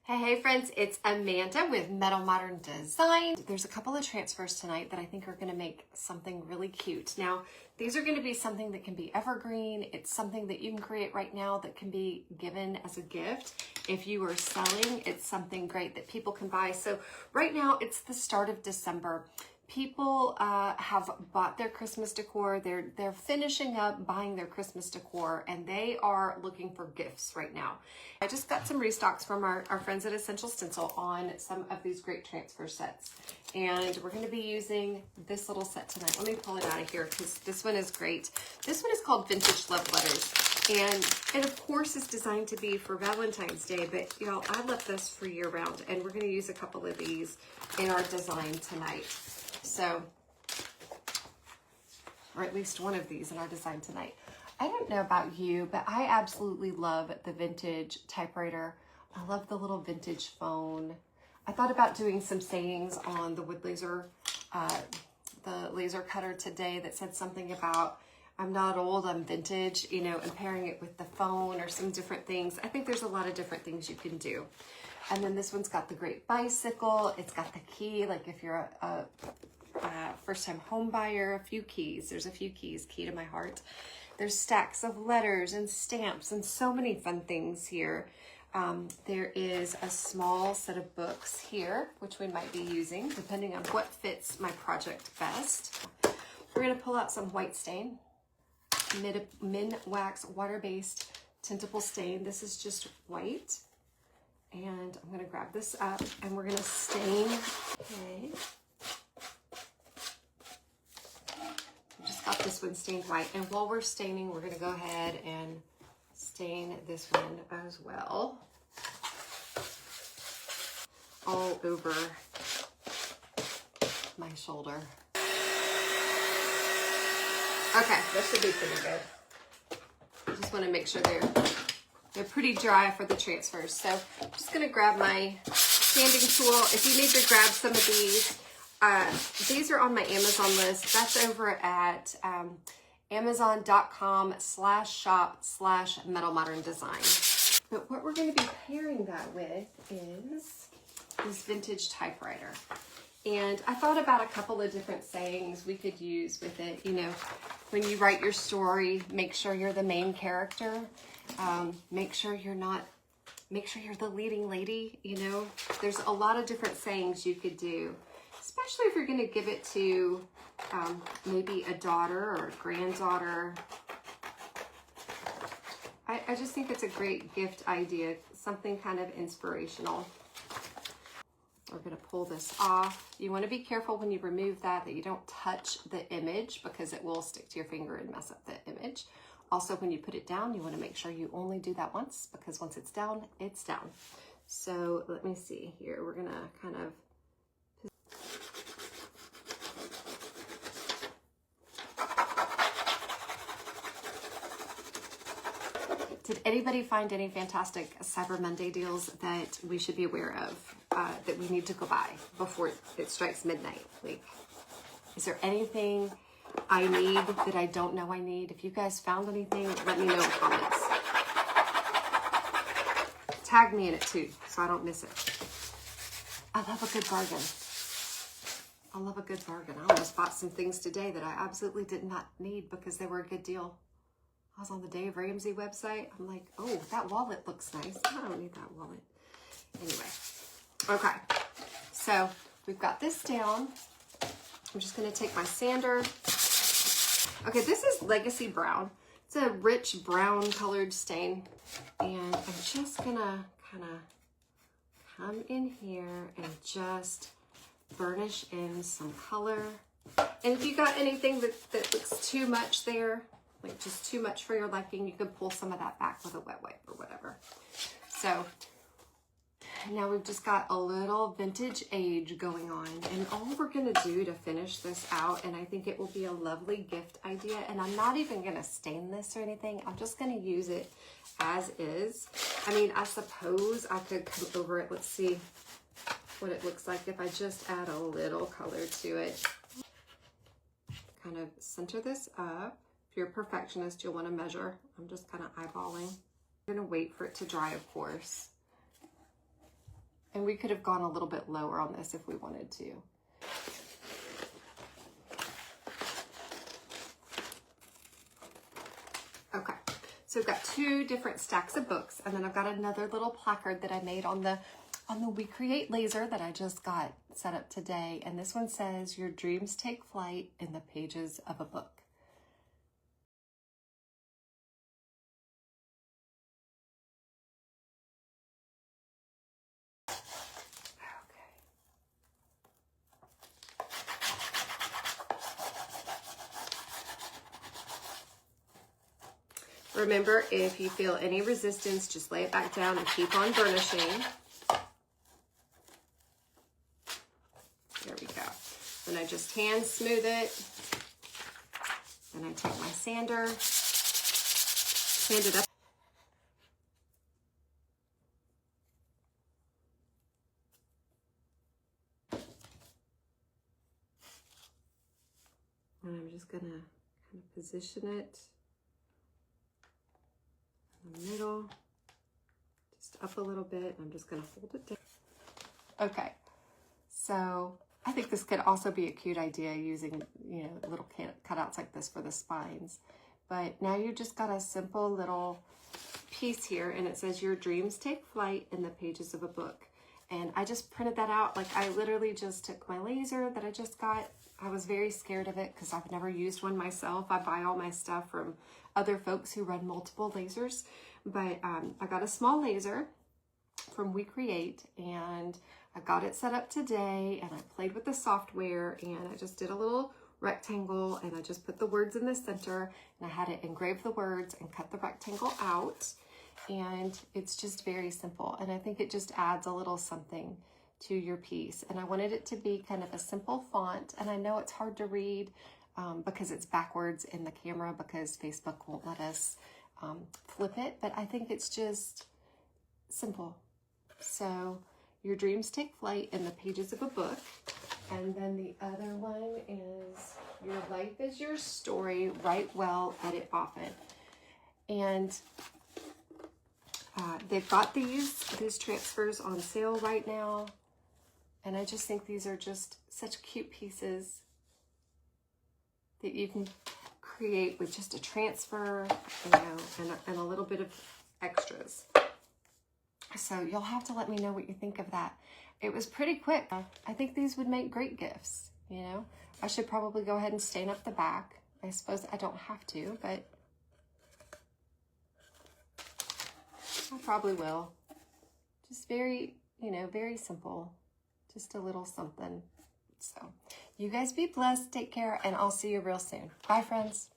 Hey friends, it's Amanda with Metal Modern Design. There's a couple of transfers tonight that I think are going to make something really cute. Now, these are going to be something that can be evergreen. It's something that you can create right now that can be given as a gift. If you are selling, it's something great that people can buy. So right now, it's the start of December. People have bought their Christmas decor. They're finishing up buying their Christmas decor, and they are looking for gifts right now. I just got some restocks from our friends at Essential Stencil on some of these great transfer sets. And we're going to be using this little set tonight. Let me pull it out of here because this one is great. This one is called Vintage Love Letters. And it, of course, is designed to be for Valentine's Day, but, you know, I love this for year round. And we're going to use a couple of these in our design tonight. So, or at least one of these in our design tonight. I don't know about you, but I absolutely love the vintage typewriter. I love the little vintage phone. I thought about doing some sayings on the wood laser, the laser cutter today that said something about, I'm not old, I'm vintage, you know, and pairing it with the phone or some different things. I think there's a lot of different things you can do. And then this one's got the great bicycle. It's got the key, like if you're a first-time home buyer, a few keys. There's a few keys, key to my heart. There's stacks of letters and stamps and so many fun things here. There is a small set of books here, which we might be using depending on what fits my project best. We're going to pull out some white stain, Min Wax water-based tintable stain. This is just white. And I'm going to grab this up and we're going to stain. Okay. Got this one stained white, and while we're staining, we're going to go ahead and stain this one as well, all over my shoulder. Okay, that should be pretty good. I just want to make sure they're pretty dry for the transfers. So I'm just going to grab my sanding tool. If you need to grab some of these are on my Amazon list. That's over at amazon.com/shop/metalmoderndesign. But what we're going to be pairing that with is this vintage typewriter. And I thought about a couple of different sayings we could use with it. You know, when you write your story, make sure you're the main character. Make sure you're the leading lady. You know, there's a lot of different sayings you could do. Especially if you're going to give it to maybe a daughter or a granddaughter. I just think it's a great gift idea, something kind of inspirational. We're going to pull this off. You want to be careful when you remove that you don't touch the image because it will stick to your finger and mess up the image. Also, when you put it down, you want to make sure you only do that once because once it's down, it's down. So let me see here. We're going to kind of Did anybody find any fantastic Cyber Monday deals that we should be aware of, that we need to go buy before it strikes midnight? Like, is there anything I need that I don't know I need? If you guys found anything, let me know in the comments. Tag me in it too, so I don't miss it. I love a good bargain. I love a good bargain. I almost bought some things today that I absolutely did not need because they were a good deal. I was on the Dave Ramsey website. I'm like, oh, that wallet looks nice. I don't need that wallet. Anyway, okay. So we've got this down. I'm just going to take my sander. Okay, this is Legacy Brown. It's a rich brown colored stain. And I'm just going to kind of come in here and just burnish in some color. And if you got anything that looks too much there, like just too much for your liking, you can pull some of that back with a wet wipe or whatever. So now we've just got a little vintage age going on, and all we're going to do to finish this out, and I think it will be a lovely gift idea, and I'm not even going to stain this or anything. I'm just going to use it as is. I mean, I suppose I could come over it. Let's see what it looks like if I just add a little color to it. Kind of center this up. If you're a perfectionist, you'll want to measure. I'm just kind of eyeballing. I'm going to wait for it to dry, of course. And we could have gone a little bit lower on this if we wanted to. Okay, so we've got 2 different stacks of books, and then I've got another little placard that I made on the We Create laser that I just got set up today. And this one says, "Your dreams take flight in the pages of a book." Remember, if you feel any resistance, just lay it back down and keep on burnishing. There we go. Then I just hand smooth it. Then I take my sander, sand it up. And I'm just gonna kind of position it in the middle, just up a little bit. I'm just gonna hold it down. Okay, so I think this could also be a cute idea using, you know, little cutouts like this for the spines. But now you just got a simple little piece here, and it says, "Your dreams take flight in the pages of a book." And I just printed that out. Like, I literally just took my laser that I just got. I was very scared of it because I've never used one myself. I buy all my stuff from other folks who run multiple lasers. But I got a small laser from We Create, and I got it set up today, and I played with the software, and I just did a little rectangle, and I just put the words in the center, and I had it engrave the words and cut the rectangle out. And it's just very simple, and I think it just adds a little something to your piece. And I wanted it to be kind of a simple font, and I know it's hard to read because it's backwards in the camera because Facebook won't let us flip it, but I think it's just simple. So, your dreams take flight in the pages of a book. And then the other one is, your life is your story, write well, edit often. And they've got these transfers on sale right now. And I just think these are just such cute pieces that you can create with just a transfer, you know, and a little bit of extras. So you'll have to let me know what you think of that. It was pretty quick. I think these would make great gifts, you know. I should probably go ahead and stain up the back. I suppose I don't have to, but I probably will. Just very, you know, very simple. Just a little something. So you guys be blessed, take care, and I'll see you real soon. Bye, friends.